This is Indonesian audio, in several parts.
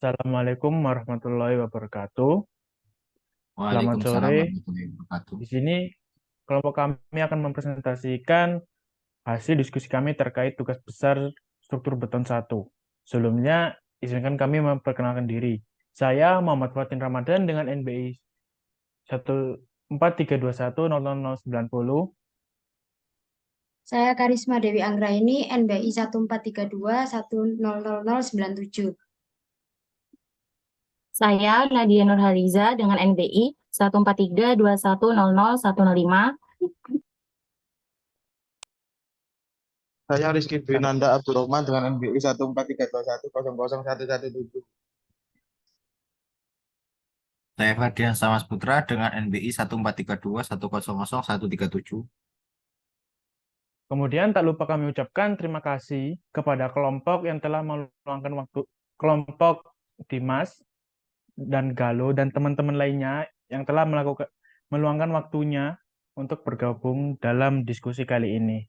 Assalamualaikum warahmatullahi wabarakatuh. Selamat Waalaikumsalam sore. warahmatullahi wabarakatuh. Di sini kelompok kami akan mempresentasikan hasil diskusi kami terkait tugas besar struktur beton satu. Sebelumnya, izinkan kami memperkenalkan diri. Saya Muhammad Fatin Ramadan dengan NBI 143210090. Saya Karisma Dewi Anggraini, NBI 1432100097. Saya Nadia Nurhaliza dengan NBI 14321000105. Saya Rizky Dwinanda Abdurrahman dengan NBI 14321000117. Saya Ferdian Samas Putra dengan NBI 14321000137. Kemudian tak lupa kami ucapkan terima kasih kepada kelompok yang telah meluangkan waktu, kelompok Dimas dan Galo dan teman-teman lainnya yang telah meluangkan waktunya untuk bergabung dalam diskusi kali ini.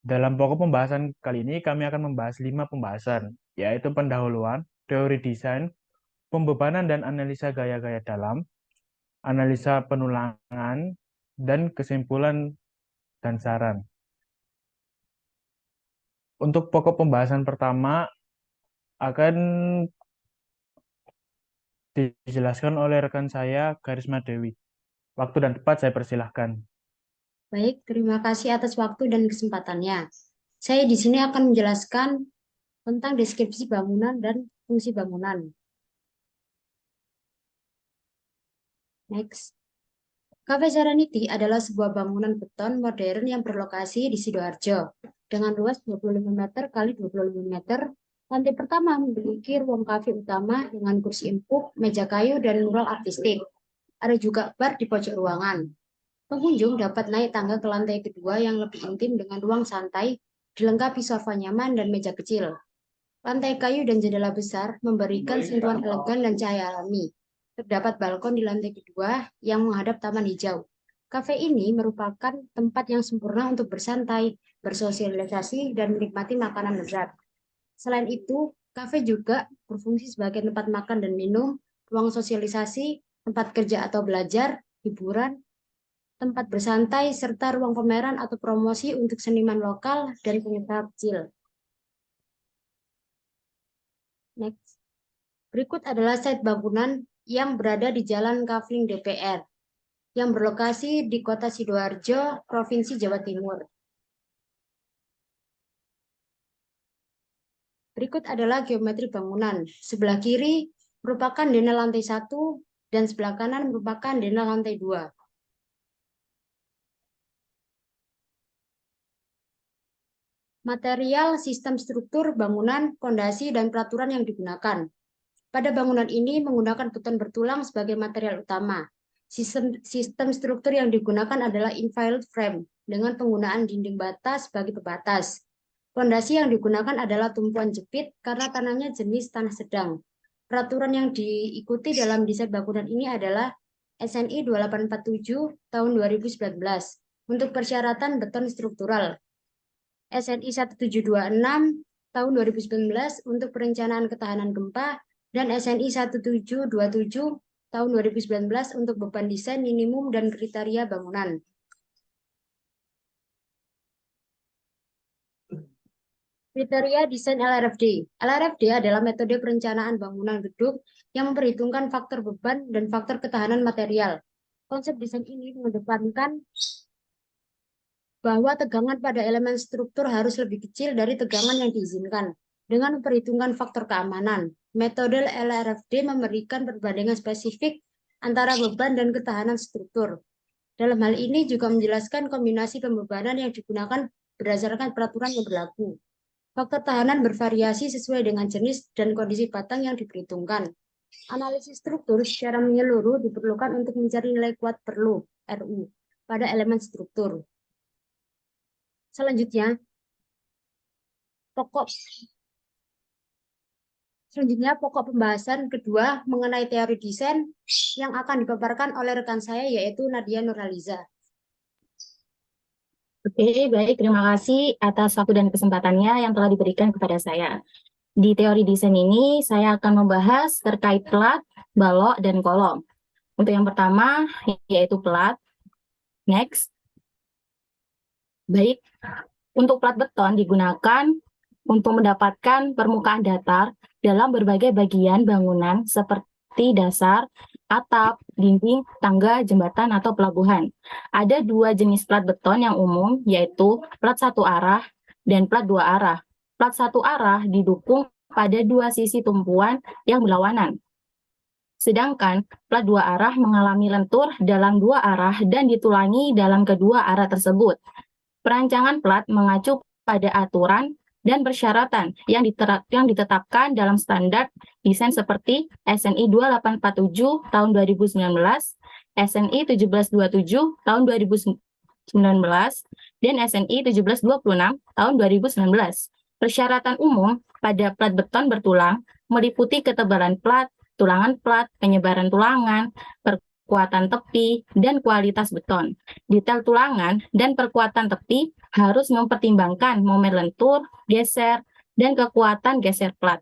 Dalam pokok pembahasan kali ini kami akan membahas 5 pembahasan, yaitu pendahuluan, teori desain, pembebanan dan analisa gaya-gaya dalam, analisa penulangan, dan kesimpulan dan saran. Untuk pokok pembahasan pertama akan dijelaskan oleh rekan saya, Karisma Dewi. Waktu dan tempat saya persilahkan. Baik, terima kasih atas waktu dan kesempatannya. Saya di sini akan menjelaskan tentang deskripsi bangunan dan fungsi bangunan. Next. Cafe Serenity adalah sebuah bangunan beton modern yang berlokasi di Sidoarjo dengan luas 25 meter kali 25 meter. Lantai pertama memiliki ruang kafe utama dengan kursi empuk, meja kayu, dan mural artistik. Ada juga bar di pojok ruangan. Pengunjung dapat naik tangga ke lantai kedua yang lebih intim dengan ruang santai, dilengkapi sofa nyaman dan meja kecil. Lantai kayu dan jendela besar memberikan sentuhan elegan dan cahaya alami. Terdapat balkon di lantai kedua yang menghadap taman hijau. Kafe ini merupakan tempat yang sempurna untuk bersantai, bersosialisasi, dan menikmati makanan lezat. Selain itu, kafe juga berfungsi sebagai tempat makan dan minum, ruang sosialisasi, tempat kerja atau belajar, hiburan, tempat bersantai, serta ruang pameran atau promosi untuk seniman lokal dan pengusaha kecil. Next. Berikut adalah site bangunan yang berada di Jalan Kavling DPR, yang berlokasi di Kota Sidoarjo, Provinsi Jawa Timur. Berikut adalah geometri bangunan. Sebelah kiri merupakan denah lantai 1 dan sebelah kanan merupakan denah lantai 2. Material, sistem struktur, bangunan, fondasi, dan peraturan yang digunakan. Pada bangunan ini menggunakan beton bertulang sebagai material utama. Sistem struktur yang digunakan adalah infill frame dengan penggunaan dinding bata sebagai pembatas. Fondasi yang digunakan adalah tumpuan jepit karena tanahnya jenis tanah sedang. Peraturan yang diikuti dalam desain bangunan ini adalah SNI 2847 tahun 2019 untuk persyaratan beton struktural. SNI 1726 tahun 2019 untuk perencanaan ketahanan gempa dan SNI 1727 tahun 2019 untuk beban desain minimum dan kriteria bangunan. Kriteria desain LRFD. LRFD adalah metode perencanaan bangunan gedung yang memperhitungkan faktor beban dan faktor ketahanan material. Konsep desain ini mengedepankan bahwa tegangan pada elemen struktur harus lebih kecil dari tegangan yang diizinkan dengan memperhitungkan faktor keamanan. Metode LRFD memberikan perbandingan spesifik antara beban dan ketahanan struktur. Dalam hal ini juga menjelaskan kombinasi pembebanan yang digunakan berdasarkan peraturan yang berlaku. Faktor tahanan bervariasi sesuai dengan jenis dan kondisi batang yang diperhitungkan. Analisis struktur secara menyeluruh diperlukan untuk mencari nilai kuat perlu RU pada elemen struktur. Selanjutnya, pokok pembahasan kedua mengenai teori desain yang akan dipaparkan oleh rekan saya yaitu Nadia Nurhaliza. Oke, baik. Terima kasih atas waktu dan kesempatannya yang telah diberikan kepada saya. Di teori desain ini, saya akan membahas terkait plat, balok, dan kolom. Untuk yang pertama, yaitu plat. Next. Baik, untuk plat beton digunakan untuk mendapatkan permukaan datar dalam berbagai bagian bangunan seperti dasar, atap, dinding, tangga, jembatan, atau pelabuhan. Ada dua jenis plat beton yang umum, yaitu plat satu arah dan plat dua arah. Plat satu arah didukung pada dua sisi tumpuan yang berlawanan. Sedangkan plat dua arah mengalami lentur dalam dua arah dan ditulangi dalam kedua arah tersebut. Perancangan plat mengacu pada aturan dan persyaratan yang ditetapkan dalam standar desain seperti SNI 2847 tahun 2019, SNI 1727 tahun 2019, dan SNI 1726 tahun 2019. Persyaratan umum pada plat beton bertulang meliputi ketebalan plat, tulangan plat, penyebaran tulangan, perkuatan tepi, dan kualitas beton. Detail tulangan dan perkuatan tepi harus mempertimbangkan momen lentur, geser, dan kekuatan geser plat.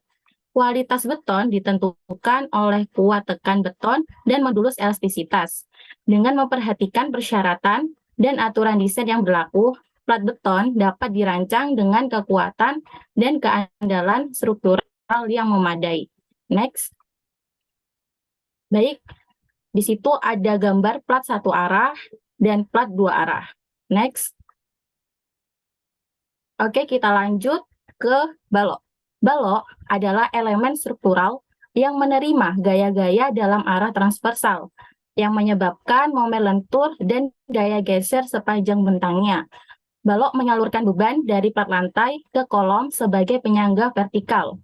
Kualitas beton ditentukan oleh kuat tekan beton dan modulus elastisitas. Dengan memperhatikan persyaratan dan aturan desain yang berlaku, plat beton dapat dirancang dengan kekuatan dan keandalan struktural yang memadai. Next. Baik, di situ ada gambar plat satu arah dan plat dua arah. Next. Oke, kita lanjut ke balok. Balok adalah elemen struktural yang menerima gaya-gaya dalam arah transversal, yang menyebabkan momen lentur dan gaya geser sepanjang bentangnya. Balok menyalurkan beban dari plat lantai ke kolom sebagai penyangga vertikal.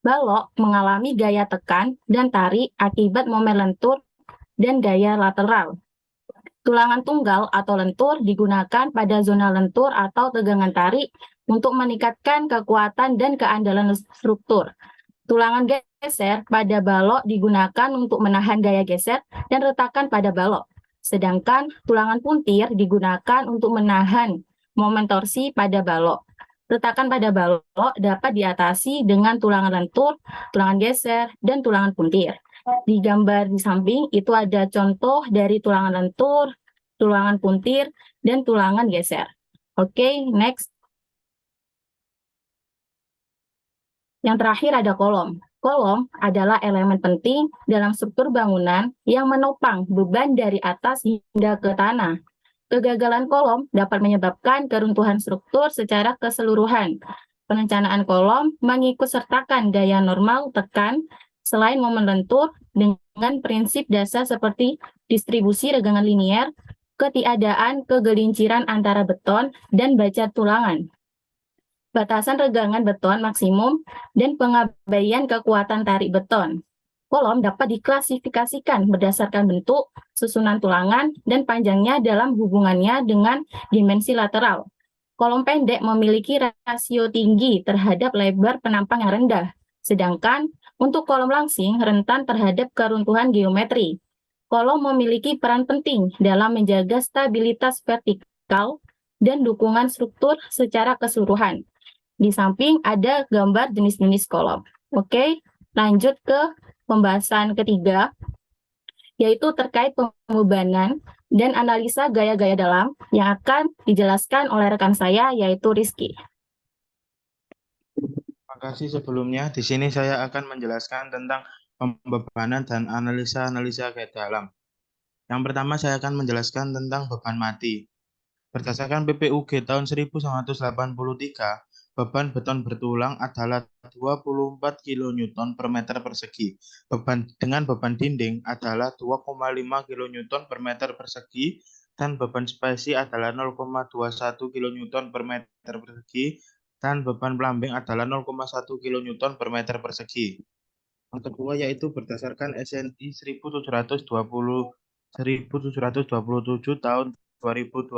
Balok mengalami gaya tekan dan tarik akibat momen lentur dan gaya lateral. Tulangan tunggal atau lentur digunakan pada zona lentur atau tegangan tarik untuk meningkatkan kekuatan dan keandalan struktur. Tulangan geser pada balok digunakan untuk menahan gaya geser dan retakan pada balok. Sedangkan tulangan puntir digunakan untuk menahan momen torsi pada balok. Retakan pada balok dapat diatasi dengan tulangan lentur, tulangan geser, dan tulangan puntir. Di gambar di samping itu ada contoh dari tulangan lentur, tulangan puntir, dan tulangan geser. Oke, next. Yang terakhir ada kolom. Kolom adalah elemen penting dalam struktur bangunan yang menopang beban dari atas hingga ke tanah. Kegagalan kolom dapat menyebabkan keruntuhan struktur secara keseluruhan. Perencanaan kolom mengikut sertakan gaya normal tekan selain momen lentur dengan prinsip dasar seperti distribusi regangan linier, ketiadaan kegelinciran antara beton dan baja tulangan, batasan regangan beton maksimum, dan pengabaian kekuatan tarik beton. Kolom dapat diklasifikasikan berdasarkan bentuk, susunan tulangan, dan panjangnya dalam hubungannya dengan dimensi lateral. Kolom pendek memiliki rasio tinggi terhadap lebar penampang yang rendah, sedangkan untuk kolom langsing rentan terhadap keruntuhan geometri. Kolom memiliki peran penting dalam menjaga stabilitas vertikal dan dukungan struktur secara keseluruhan. Di samping ada gambar jenis-jenis kolom. Oke, lanjut ke pembahasan ketiga, yaitu terkait pembebanan dan analisa gaya-gaya dalam yang akan dijelaskan oleh rekan saya, yaitu Rizky. Terima kasih sebelumnya. Di sini saya akan menjelaskan tentang pembebanan dan analisa gaya dalam. Yang pertama saya akan menjelaskan tentang beban mati. Berdasarkan PPUG tahun 1983, beban beton bertulang adalah 24 kN per meter persegi. Dengan beban dinding adalah 2,5 kN per meter persegi dan beban spasi adalah 0,21 kN per meter persegi dan beban pelambing adalah 0,1 kN per meter persegi. Yang kedua yaitu berdasarkan SNI 1727 tahun 2020.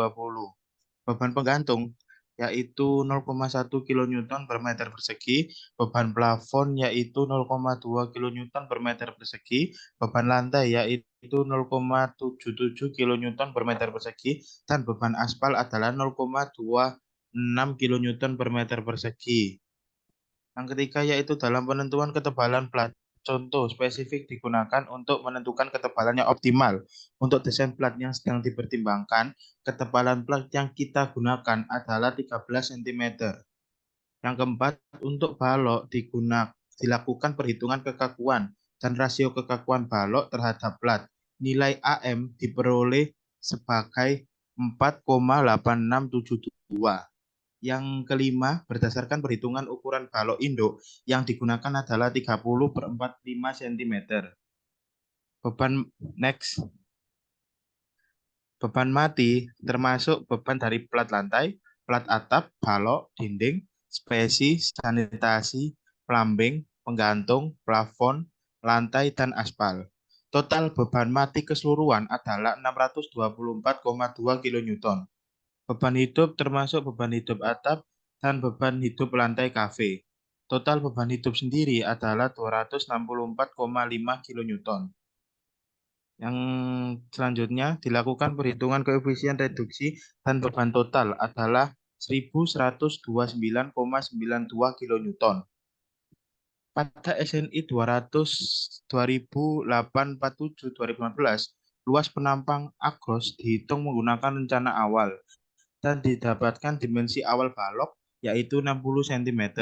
Beban penggantung yaitu 0,1 kN per meter persegi, beban plafon yaitu 0,2 kN per meter persegi, beban lantai yaitu 0,77 kN per meter persegi, dan beban aspal adalah 0,26 kN per meter persegi. Yang ketiga yaitu dalam penentuan ketebalan plat. Contoh spesifik digunakan untuk menentukan ketebalan yang optimal. Untuk desain plat yang sedang dipertimbangkan, ketebalan plat yang kita gunakan adalah 13 cm. Yang keempat, untuk balok dilakukan perhitungan kekakuan dan rasio kekakuan balok terhadap plat. Nilai AM diperoleh sebagai 4,8672. Yang kelima, berdasarkan perhitungan ukuran balok induk yang digunakan adalah 30/45 cm. Beban mati termasuk beban dari plat lantai, plat atap, balok, dinding, spesi, sanitasi, plumbing, penggantung, plafon, lantai, dan aspal. Total beban mati keseluruhan adalah 624,2 kN. Beban hidup termasuk beban hidup atap dan beban hidup lantai kafe. Total beban hidup sendiri adalah 264,5 kN. Yang selanjutnya dilakukan perhitungan koefisien reduksi dan beban total adalah 1129,92 kN. Pada SNI 2008-47-2015, luas penampang Agros dihitung menggunakan rencana awal dan didapatkan dimensi awal balok yaitu 60 cm.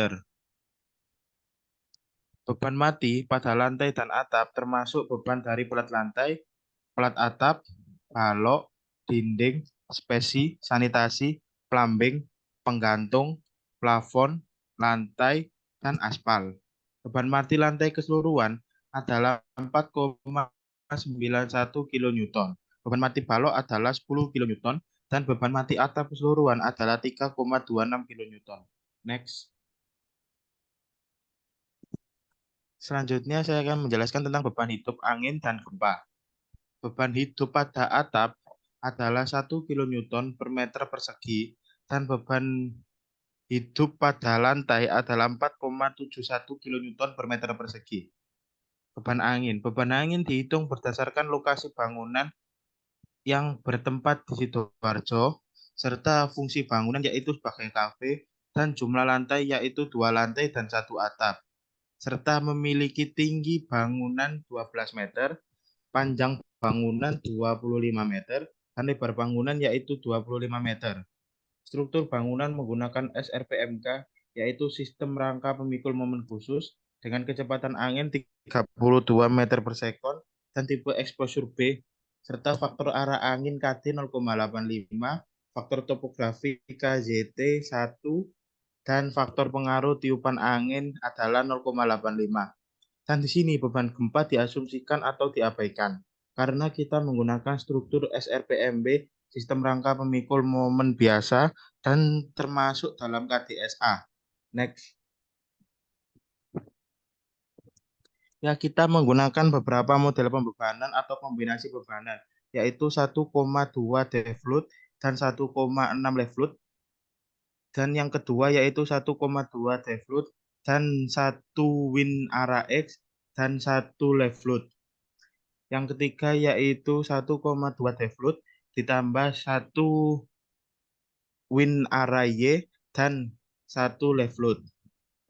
Beban mati pada lantai dan atap termasuk beban dari plat lantai, plat atap, balok, dinding, spesi, sanitasi, plumbing, penggantung, plafon, lantai, dan aspal. Beban mati lantai keseluruhan adalah 4,91 kN. Beban mati balok adalah 10 kN dan beban mati atap keseluruhan adalah 3,26 kN. Next. Selanjutnya saya akan menjelaskan tentang beban hidup angin dan gempa. Beban hidup pada atap adalah 1 kN per meter persegi dan beban hidup pada lantai adalah 4,71 kN per meter persegi. Beban angin dihitung berdasarkan lokasi bangunan yang bertempat di Sidoarjo, serta fungsi bangunan yaitu sebagai kafe, dan jumlah lantai yaitu 2 lantai dan 1 atap, serta memiliki tinggi bangunan 12 meter, panjang bangunan 25 meter, dan lebar bangunan yaitu 25 meter. Struktur bangunan menggunakan SRPMK, yaitu sistem rangka pemikul momen khusus, dengan kecepatan angin 32 meter per sekon, dan tipe exposure B, serta faktor arah angin KD 0,85, faktor topografi KZT 1, dan faktor pengaruh tiupan angin adalah 0,85. Dan di sini beban gempa diasumsikan atau diabaikan, karena kita menggunakan struktur SRPMB, sistem rangka pemikul momen biasa, dan termasuk dalam KDSA. Next. Ya, kita menggunakan beberapa model pembebanan atau kombinasi bebanan, yaitu 1,2 dev load dan 1,6 live load. Dan yang kedua yaitu 1,2 dev load dan 1 wind area X dan 1 live load. Yang ketiga yaitu 1,2 dev load ditambah 1 wind area Y dan 1 live load.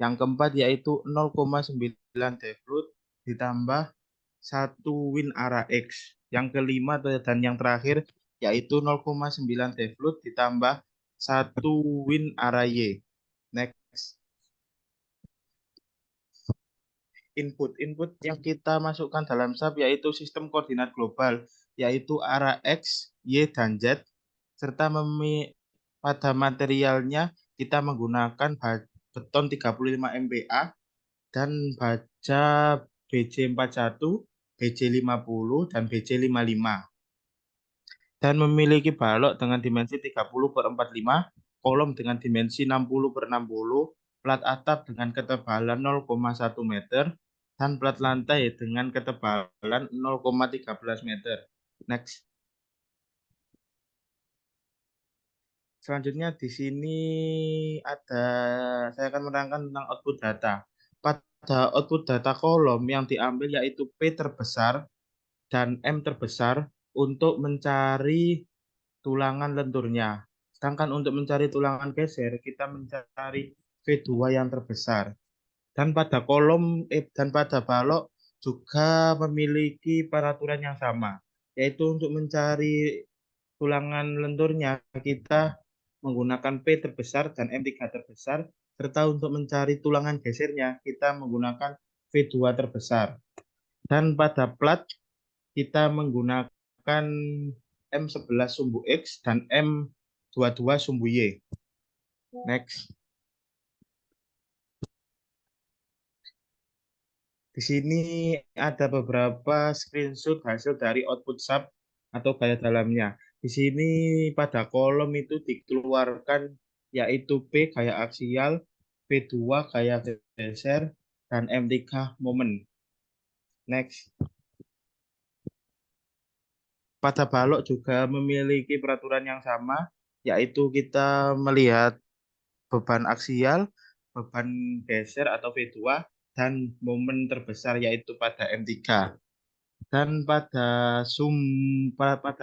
Yang keempat yaitu 0,9 dev load ditambah 1 wind area X. Yang kelima dan yang terakhir yaitu 0,9 dev load ditambah 1 wind area Y. Next. Input yang kita masukkan dalam SAP yaitu sistem koordinat global, yaitu arah X, Y, dan Z, serta pada materialnya kita menggunakan beton 35 MPa dan baja BJ41, BJ50, dan BJ55. Dan memiliki balok dengan dimensi 30/45, kolom dengan dimensi 60/60, plat atap dengan ketebalan 0,1 meter, dan plat lantai dengan ketebalan 0,13 meter. Next. Selanjutnya di sini saya akan menerangkan tentang output data. Pada output data kolom yang diambil yaitu P terbesar dan M terbesar untuk mencari tulangan lenturnya. Sedangkan untuk mencari tulangan geser, kita mencari V2 yang terbesar. Dan pada balok juga memiliki peraturan yang sama, yaitu untuk mencari tulangan lenturnya kita menggunakan P terbesar dan M3 terbesar, serta untuk mencari tulangan gesernya kita menggunakan V2 terbesar. Dan pada plat kita menggunakan M11 sumbu X dan M22 sumbu Y. Next. Di sini ada beberapa screenshot hasil dari output sub atau gaya dalamnya. Di sini pada kolom itu dikeluarkan yaitu P gaya aksial, P2 gaya geser, dan M3 momen. Next. Pada balok juga memiliki peraturan yang sama, yaitu kita melihat beban aksial, beban geser atau V2, dan momen terbesar yaitu pada M3. Dan pada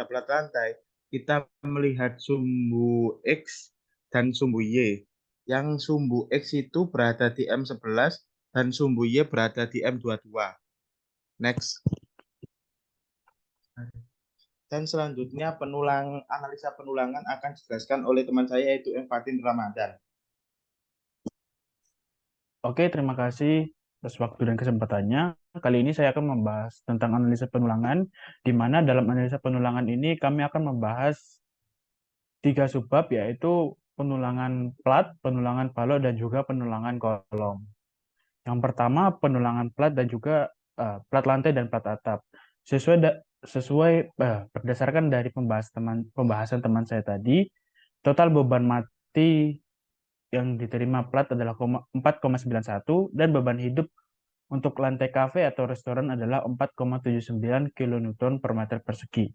plat lantai, kita melihat sumbu X dan sumbu Y. Yang sumbu X itu berada di M11 dan sumbu Y berada di M22. Next. Dan selanjutnya analisa penulangan akan dijelaskan oleh teman saya yaitu M. Fatin Ramadan. Oke, terima kasih atas waktu dan kesempatannya. Kali ini saya akan membahas tentang analisa penulangan, di mana dalam analisa penulangan ini kami akan membahas 3 subbab, yaitu penulangan plat, penulangan balok, dan juga penulangan kolom. Yang pertama, penulangan plat dan juga plat lantai dan plat atap. Berdasarkan dari pembahasan teman saya tadi, total beban mati yang diterima plat adalah 4,91 dan beban hidup untuk lantai kafe atau restoran adalah 4,79 kN per meter persegi.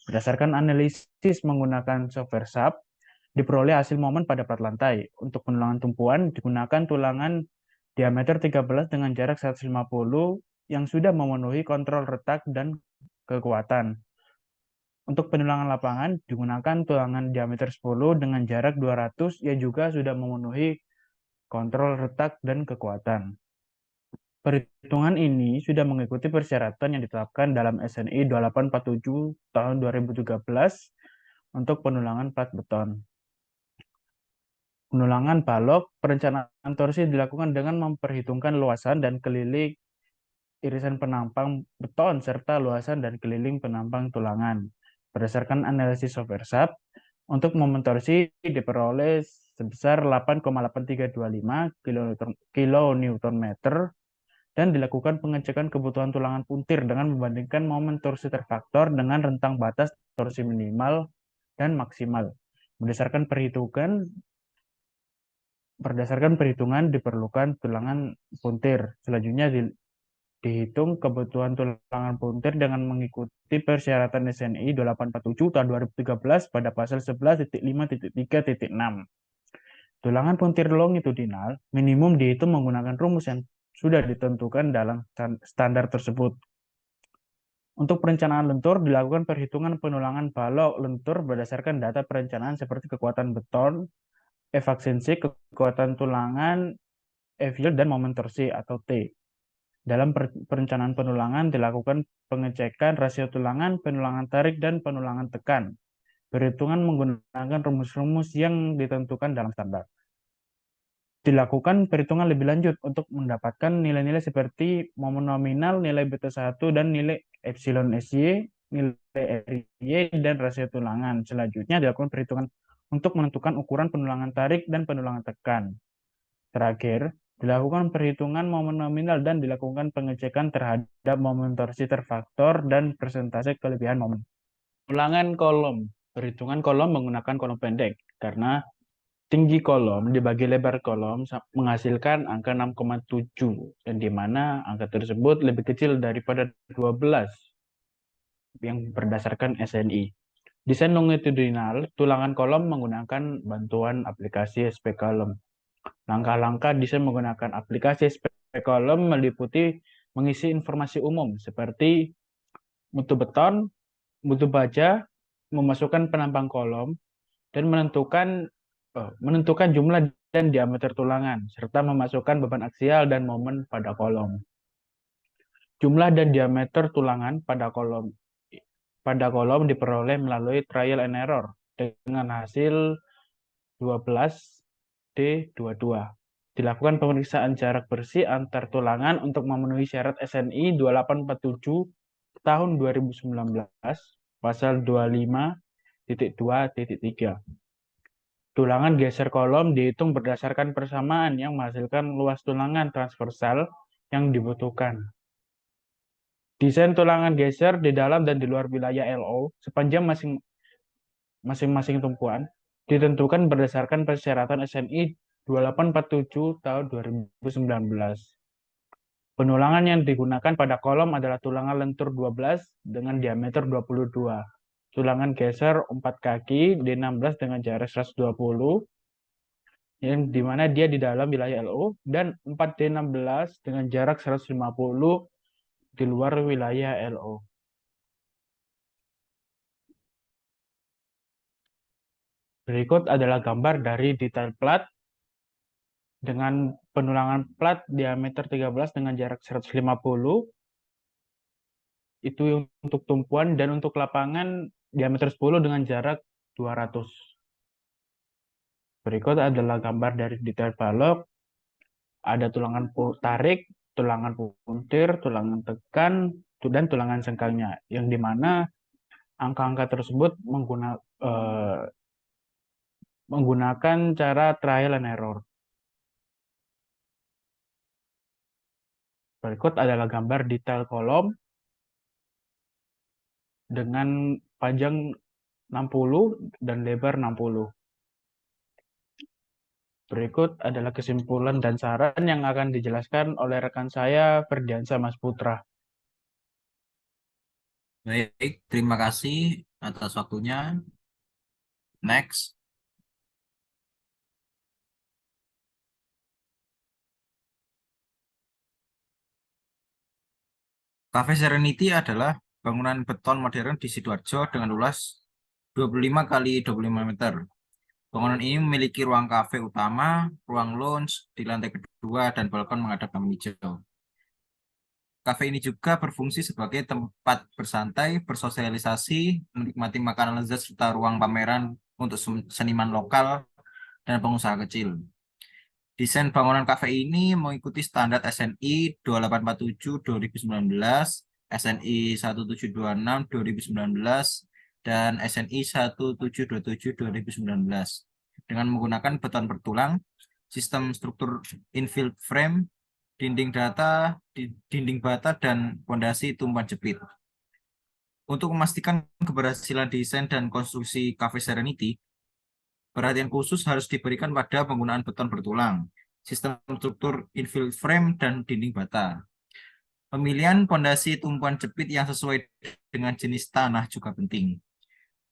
Berdasarkan analisis menggunakan software SAP, diperoleh hasil momen pada plat lantai. Untuk penulangan tumpuan digunakan tulangan diameter 13 dengan jarak 150 yang sudah memenuhi kontrol retak dan kekuatan. Untuk penulangan lapangan digunakan tulangan diameter 10 dengan jarak 200 yang juga sudah memenuhi kontrol retak dan kekuatan. Perhitungan ini sudah mengikuti persyaratan yang ditetapkan dalam SNI 2847 tahun 2013 untuk penulangan plat beton. Penulangan balok, perencanaan torsi dilakukan dengan memperhitungkan luasan dan keliling irisan penampang beton serta luasan dan keliling penampang tulangan. Berdasarkan analisis software SAP, untuk momen torsi diperoleh sebesar 8,8325 kN dan dilakukan pengecekan kebutuhan tulangan puntir dengan membandingkan momen torsi terfaktor dengan rentang batas torsi minimal dan maksimal. Berdasarkan perhitungan diperlukan tulangan puntir. Selanjutnya dihitung kebutuhan tulangan puntir dengan mengikuti persyaratan SNI 2847 tahun 2013 pada pasal 11.5.3.6. Tulangan puntir longitudinal minimum dihitung menggunakan rumus yang sudah ditentukan dalam standar tersebut. Untuk perencanaan lentur dilakukan perhitungan penulangan balok lentur berdasarkan data perencanaan seperti kekuatan beton, efisiensi, kekuatan tulangan, F-yield, dan momen torsi atau T. Dalam perencanaan penulangan dilakukan pengecekan rasio tulangan, penulangan tarik, dan penulangan tekan. Perhitungan menggunakan rumus-rumus yang ditentukan dalam standar. Dilakukan perhitungan lebih lanjut untuk mendapatkan nilai-nilai seperti momen nominal, nilai beta 1, dan nilai epsilon SY, nilai RY, dan rasio tulangan. Selanjutnya dilakukan perhitungan untuk menentukan ukuran penulangan tarik dan penulangan tekan. Terakhir, dilakukan perhitungan momen nominal dan dilakukan pengecekan terhadap momen torsi terfaktor dan persentase kelebihan momen. Penulangan kolom. Perhitungan kolom menggunakan kolom pendek karena tinggi kolom dibagi lebar kolom menghasilkan angka 6,7 dan di mana angka tersebut lebih kecil daripada 12 yang berdasarkan SNI. Desain longitudinal tulangan kolom menggunakan bantuan aplikasi SP Column. Langkah-langkah desain menggunakan aplikasi SP Column meliputi mengisi informasi umum seperti mutu beton, mutu baja, memasukkan penampang kolom, dan menentukan menentukan jumlah dan diameter tulangan, serta memasukkan beban aksial dan momen pada kolom. Jumlah dan diameter tulangan pada kolom diperoleh melalui trial and error dengan hasil 12D22. Dilakukan pemeriksaan jarak bersih antar tulangan untuk memenuhi syarat SNI 2847 tahun 2019, pasal 25.2.3. Tulangan geser kolom dihitung berdasarkan persamaan yang menghasilkan luas tulangan transversal yang dibutuhkan. Desain tulangan geser di dalam dan di luar wilayah LO sepanjang masing-masing tumpuan ditentukan berdasarkan persyaratan SNI 2847 tahun 2019. Penulangan yang digunakan pada kolom adalah tulangan lentur 12 dengan diameter 22, tulangan geser 4 kaki D16 dengan jarak 120, yang dimana dia di dalam wilayah LO, dan 4D16 dengan jarak 150 di luar wilayah LO. Berikut adalah gambar dari detail plat dengan penulangan plat diameter 13 dengan jarak 150, itu untuk tumpuan, dan untuk lapangan diameter 10 dengan jarak 200. Berikut adalah gambar dari detail balok, ada tulangan tarik, tulangan puntir, tulangan tekan, dan tulangan sengkangnya, yang dimana angka-angka tersebut menggunakan cara trial and error. Berikut adalah gambar detail kolom dengan panjang 60 dan lebar 60. Berikut adalah kesimpulan dan saran yang akan dijelaskan oleh rekan saya, Ferdiansa Mas Putra. Baik, terima kasih atas waktunya. Next. Cafe Serenity adalah bangunan beton modern di Sidoarjo dengan luas 25 kali 25 meter. Bangunan ini memiliki ruang kafe utama, ruang lounge di lantai kedua, dan balkon menghadap taman hijau. Kafe ini juga berfungsi sebagai tempat bersantai, bersosialisasi, menikmati makanan lezat, serta ruang pameran untuk seniman lokal dan pengusaha kecil. Desain bangunan kafe ini mengikuti standar SNI 2847 2019, SNI 1726 2019, dan SNI 1727 2019 dengan menggunakan beton bertulang, sistem struktur infill frame, dinding bata, dan fondasi tumpuan jepit. Untuk memastikan keberhasilan desain dan konstruksi Cafe Serenity, perhatian khusus harus diberikan pada penggunaan beton bertulang, sistem struktur infill frame, dan dinding bata. Pemilihan fondasi tumpuan jepit yang sesuai dengan jenis tanah juga penting.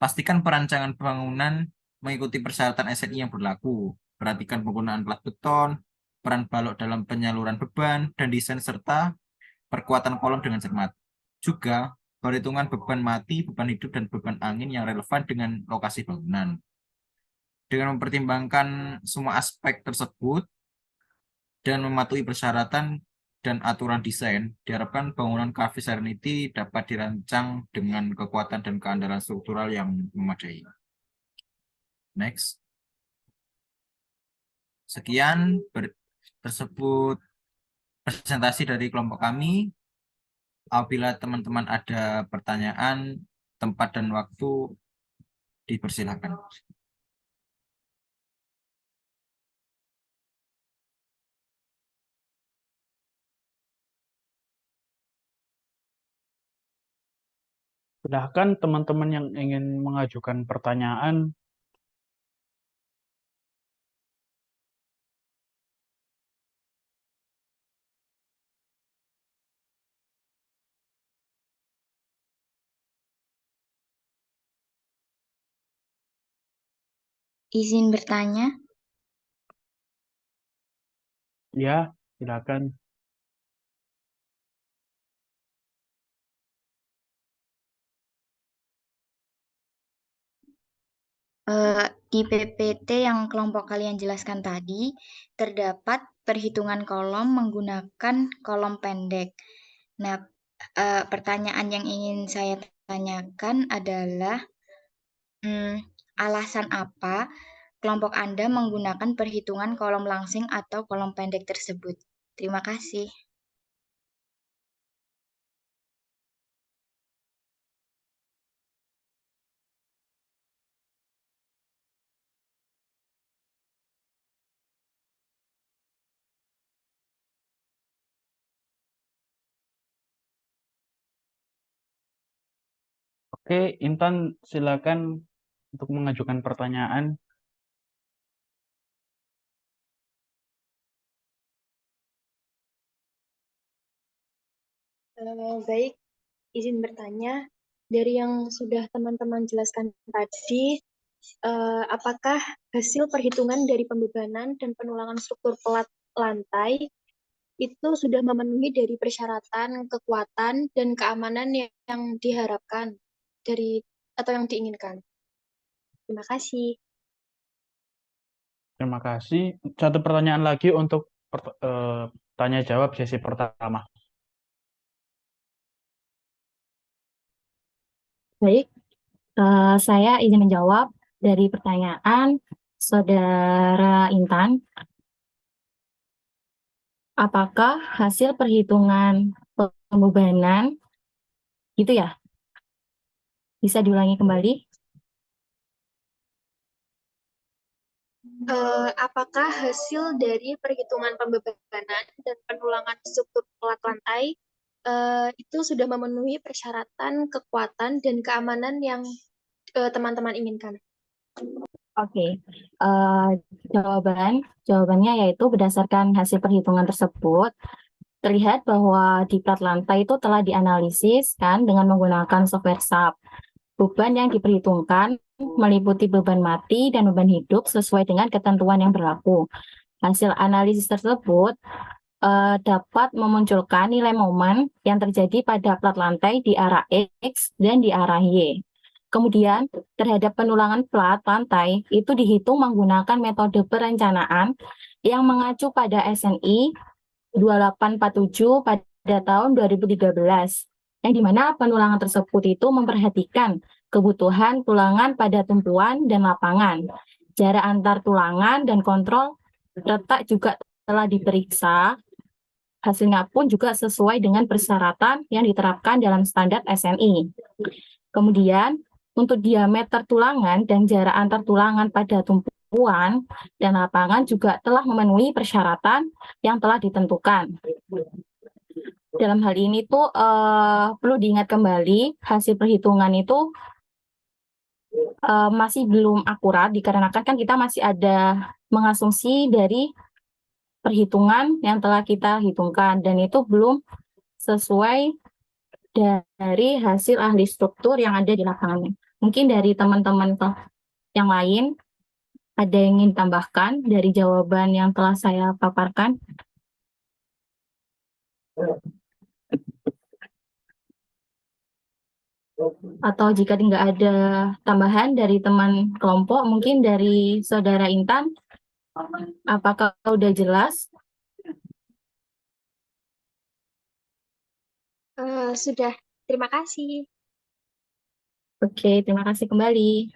Pastikan perancangan bangunan mengikuti persyaratan SNI yang berlaku. Perhatikan penggunaan plat beton, peran balok dalam penyaluran beban, dan desain serta perkuatan kolom dengan cermat. Juga perhitungan beban mati, beban hidup, dan beban angin yang relevan dengan lokasi bangunan. Dengan mempertimbangkan semua aspek tersebut dan mematuhi persyaratan dan aturan desain, diharapkan bangunan Cafe Serenity dapat dirancang dengan kekuatan dan keandalan struktural yang memadai. Next. Sekian tersebut presentasi dari kelompok kami. Apabila teman-teman ada pertanyaan, tempat dan waktu, dipersilakan. Silahkan teman-teman yang ingin mengajukan pertanyaan. Izin bertanya, Ya, silakan. Di PPT yang kelompok kalian jelaskan tadi, terdapat perhitungan kolom menggunakan kolom pendek. Nah, pertanyaan yang ingin saya tanyakan adalah, alasan apa kelompok Anda menggunakan perhitungan kolom langsing atau kolom pendek tersebut? Terima kasih. Oke, Intan, silakan untuk mengajukan pertanyaan. Baik, izin bertanya, dari yang sudah teman-teman jelaskan tadi, apakah hasil perhitungan dari pembebanan dan penulangan struktur pelat lantai itu sudah memenuhi dari persyaratan, kekuatan, dan keamanan yang diharapkan dari atau yang diinginkan? Terima kasih. Terima kasih. Satu pertanyaan lagi untuk tanya jawab sesi pertama. Baik, saya izin menjawab dari pertanyaan Saudara Intan. Apakah hasil perhitungan pembebanan, gitu ya? Bisa diulangi kembali? Apakah hasil dari perhitungan pembebanan dan penulangan struktur pelat lantai itu sudah memenuhi persyaratan, kekuatan, dan keamanan yang teman-teman inginkan? Oke, jawabannya yaitu berdasarkan hasil perhitungan tersebut, terlihat bahwa di plat lantai itu telah dianalisis kan dengan menggunakan software SAP. Beban yang diperhitungkan meliputi beban mati dan beban hidup sesuai dengan ketentuan yang berlaku. Hasil analisis tersebut dapat memunculkan nilai momen yang terjadi pada plat lantai di arah X dan di arah Y. Kemudian, terhadap penulangan plat lantai itu dihitung menggunakan metode perencanaan yang mengacu pada SNI 2847 pada tahun 2013, yang dimana penulangan tersebut itu memperhatikan kebutuhan tulangan pada tumpuan dan lapangan. Jarak antar tulangan dan kontrol letak juga telah diperiksa. Hasilnya pun juga sesuai dengan persyaratan yang diterapkan dalam standar SNI. Kemudian, untuk diameter tulangan dan jarak antar tulangan pada tumpuan dan lapangan juga telah memenuhi persyaratan yang telah ditentukan. Dalam hal ini tuh perlu diingat kembali, hasil perhitungan itu masih belum akurat dikarenakan kan kita masih ada mengasumsi dari perhitungan yang telah kita hitungkan dan itu belum sesuai dari hasil ahli struktur yang ada di lapangan. Mungkin dari teman-teman yang lain ada yang ingin tambahkan dari jawaban yang telah saya paparkan? Atau jika tidak ada tambahan dari teman kelompok, mungkin dari Saudara Intan, apakah sudah jelas? Sudah, terima kasih. Oke, terima kasih kembali.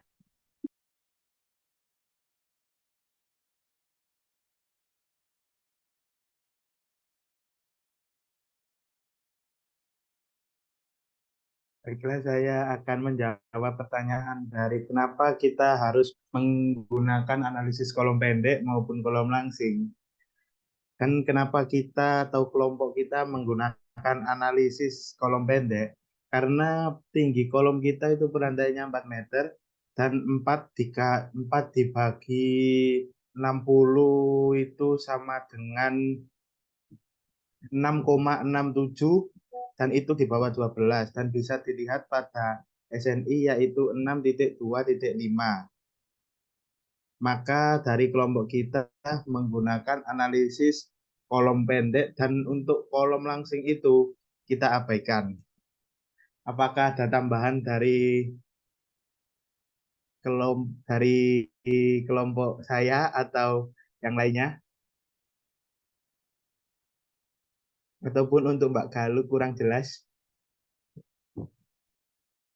Baiklah, saya akan menjawab pertanyaan dari kenapa kita harus menggunakan analisis kolom pendek maupun kolom langsing. Dan kenapa kita atau kelompok kita menggunakan analisis kolom pendek? Karena tinggi kolom kita itu berantainya 4 meter dan 4 dibagi 60 itu sama dengan 6,67 dan itu di bawah 12 dan bisa dilihat pada SNI yaitu 6.2.5. Maka dari kelompok kita menggunakan analisis kolom pendek dan untuk kolom langsing itu kita abaikan. Apakah ada tambahan dari dari kelompok saya atau yang lainnya, ataupun untuk Mbak Galuh kurang jelas?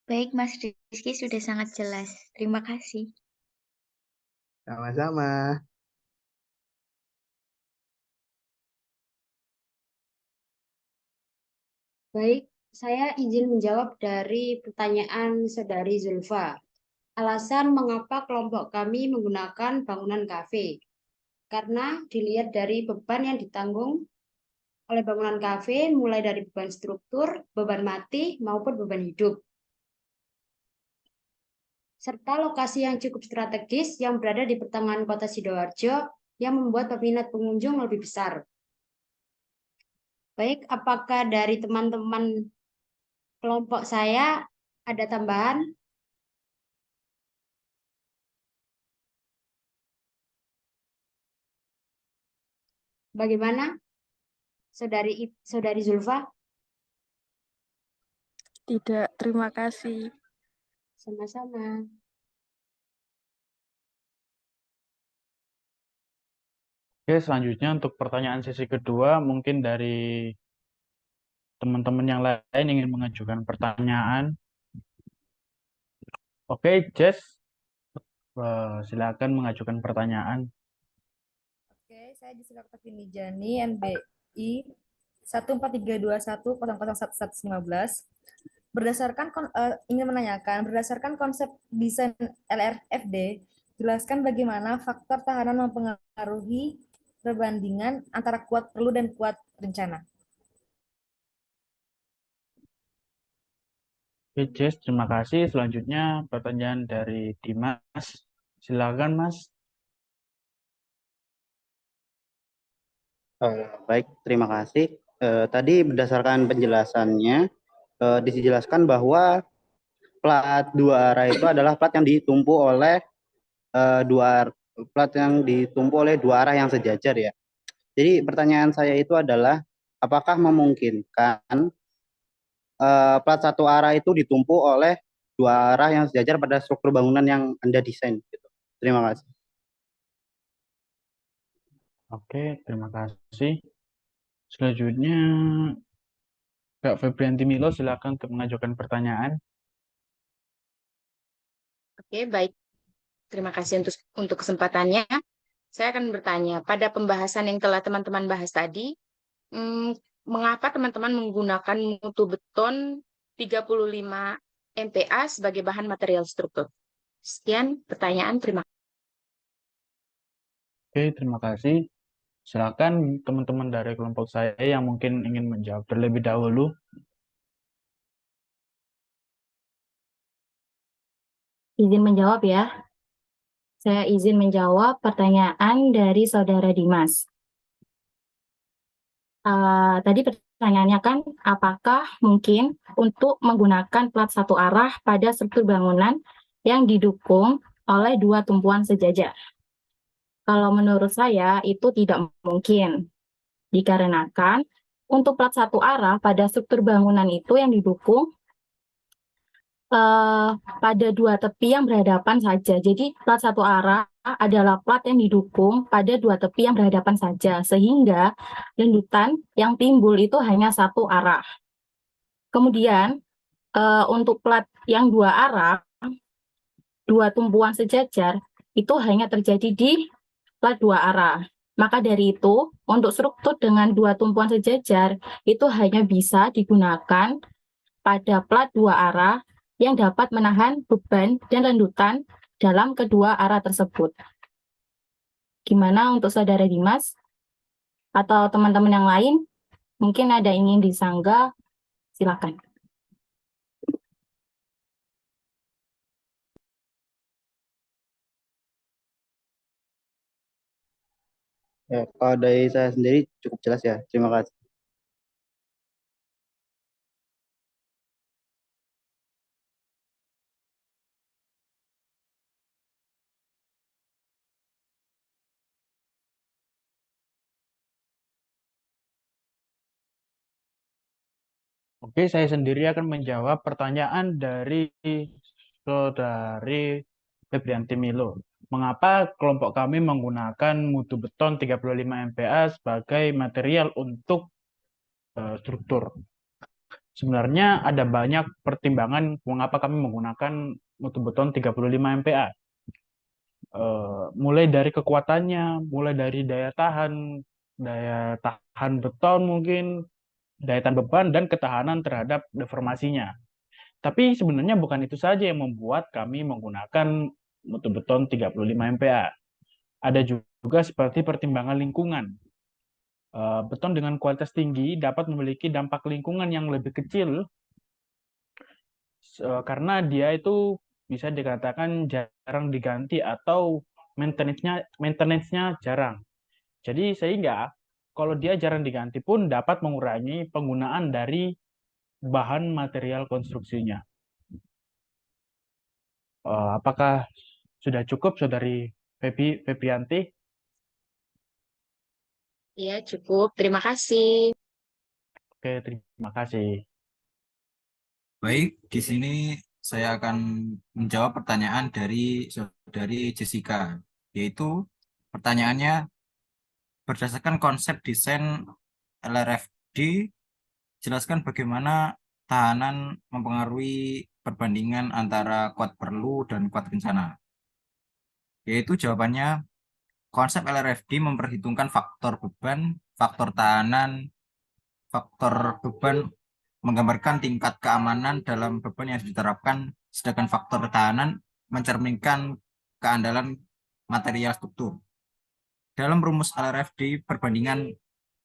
Baik, Mas Rizky sudah sangat jelas. Terima kasih. Sama-sama. Baik, saya izin menjawab dari pertanyaan Saudari Zulfa. Alasan mengapa kelompok kami menggunakan bangunan kafe. Karena dilihat dari beban yang ditanggung oleh bangunan kafe, mulai dari beban struktur, beban mati, maupun beban hidup. Serta lokasi yang cukup strategis yang berada di pertengahan kota Sidoarjo yang membuat peminat pengunjung lebih besar. Baik, apakah dari teman-teman kelompok saya ada tambahan? Bagaimana, Saudari Zulfa? Tidak, terima kasih. Sama-sama. Oke, selanjutnya untuk pertanyaan sesi kedua, mungkin dari teman-teman yang lain ingin mengajukan pertanyaan. Oke, Jess, silakan mengajukan pertanyaan. Oke, saya di Jani NBI 14321001115. Ingin menanyakan, berdasarkan konsep desain LRFD, jelaskan bagaimana faktor tahanan mempengaruhi perbandingan antara kuat perlu dan kuat rencana. Oke, Jess, terima kasih. Selanjutnya pertanyaan dari Dimas. Silakan, Mas. Baik, terima kasih. Tadi berdasarkan penjelasannya, dijelaskan bahwa plat dua arah itu adalah plat yang ditumpu oleh dua arah yang sejajar ya. Jadi pertanyaan saya itu adalah apakah memungkinkan plat satu arah itu ditumpu oleh dua arah yang sejajar pada struktur bangunan yang Anda desain gitu. Terima kasih. Oke, terima kasih. Selanjutnya, Kak Febrianti Milo, silakan untuk mengajukan pertanyaan. Oke, baik. Terima kasih untuk kesempatannya. Saya akan bertanya, pada pembahasan yang telah teman-teman bahas tadi, mengapa teman-teman menggunakan mutu beton 35 MPa sebagai bahan material struktur? Sekian pertanyaan, terima kasih. Oke, terima kasih. Silakan teman-teman dari kelompok saya yang mungkin ingin menjawab terlebih dahulu. Izin menjawab ya. Saya izin menjawab pertanyaan dari Saudara Dimas. Tadi pertanyaannya kan, apakah mungkin untuk menggunakan plat satu arah pada struktur bangunan yang didukung oleh dua tumpuan sejajar? Kalau menurut saya itu tidak mungkin, dikarenakan untuk plat satu arah pada struktur bangunan itu yang didukung pada dua tepi yang berhadapan saja. Jadi plat satu arah adalah plat yang didukung pada dua tepi yang berhadapan saja, sehingga lendutan yang timbul itu hanya satu arah. Kemudian untuk plat yang dua arah, dua tumpuan sejajar, itu hanya terjadi di plat dua arah. Maka dari itu, untuk struktur dengan dua tumpuan sejajar, itu hanya bisa digunakan pada plat dua arah yang dapat menahan beban dan lendutan dalam kedua arah tersebut. Gimana untuk Saudara Dimas? Atau teman-teman yang lain? Mungkin ada ingin disanggah, silakan. Ya, kalau dari saya sendiri cukup jelas ya. Terima kasih. Oke, saya sendiri akan menjawab pertanyaan dari Saudari Febrianti Milo. Mengapa kelompok kami menggunakan mutu beton 35 MPa sebagai material untuk struktur? Sebenarnya ada banyak pertimbangan mengapa kami menggunakan mutu beton 35 MPa. Mulai dari kekuatannya, mulai dari daya tahan beton mungkin, daya tahan beban, dan ketahanan terhadap deformasinya. Tapi sebenarnya bukan itu saja yang membuat kami menggunakan mutu beton 35 MPa. Ada juga seperti pertimbangan lingkungan. Beton dengan kualitas tinggi dapat memiliki dampak lingkungan yang lebih kecil karena dia itu bisa dikatakan jarang diganti atau maintenance-nya jarang. Jadi sehingga kalau dia jarang diganti pun dapat mengurangi penggunaan dari bahan material konstruksinya. Apakah sudah cukup, Saudari Febrianti? Ya, cukup. Terima kasih. Oke, terima kasih. Baik, di sini saya akan menjawab pertanyaan dari Saudari Jessica, yaitu pertanyaannya, berdasarkan konsep desain LRFD, jelaskan bagaimana tahanan mempengaruhi perbandingan antara kuat perlu dan kuat rencana. Yaitu jawabannya, konsep LRFD memperhitungkan faktor beban, faktor tahanan, faktor beban menggambarkan tingkat keamanan dalam beban yang diterapkan, sedangkan faktor tahanan mencerminkan keandalan material struktur. Dalam rumus LRFD, perbandingan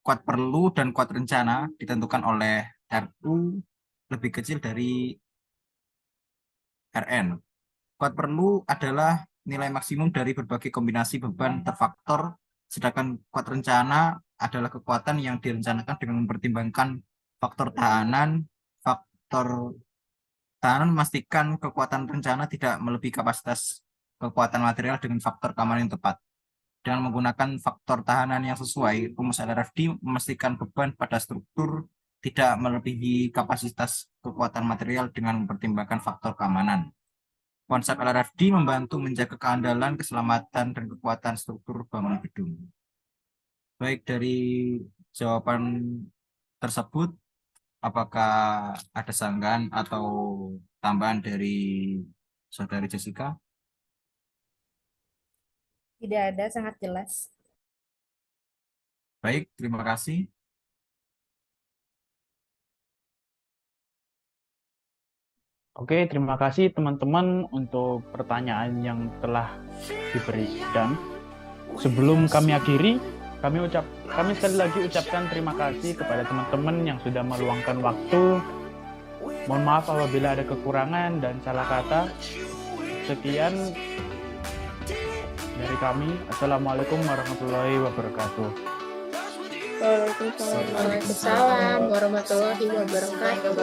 kuat perlu dan kuat rencana ditentukan oleh RU lebih kecil dari RN. Kuat perlu adalah nilai maksimum dari berbagai kombinasi beban terfaktor, sedangkan kuat rencana adalah kekuatan yang direncanakan dengan mempertimbangkan faktor tahanan. Faktor tahanan memastikan kekuatan rencana tidak melebihi kapasitas kekuatan material dengan faktor keamanan yang tepat. Dengan menggunakan faktor tahanan yang sesuai, rumus LRFD memastikan beban pada struktur tidak melebihi kapasitas kekuatan material dengan mempertimbangkan faktor keamanan. Konsep LRFD membantu menjaga keandalan, keselamatan, dan kekuatan struktur bangunan gedung. Baik, dari jawaban tersebut, apakah ada sanggahan atau tambahan dari Saudari Jessica? Tidak ada, sangat jelas. Baik, terima kasih. Oke, terima kasih teman-teman untuk pertanyaan yang telah diberikan. Sebelum kami akhiri, kami sekali lagi ucapkan terima kasih kepada teman-teman yang sudah meluangkan waktu. Mohon maaf apabila ada kekurangan dan salah kata. Sekian dari kami. Assalamualaikum warahmatullahi wabarakatuh. Waalaikumsalam warahmatullahi wabarakatuh.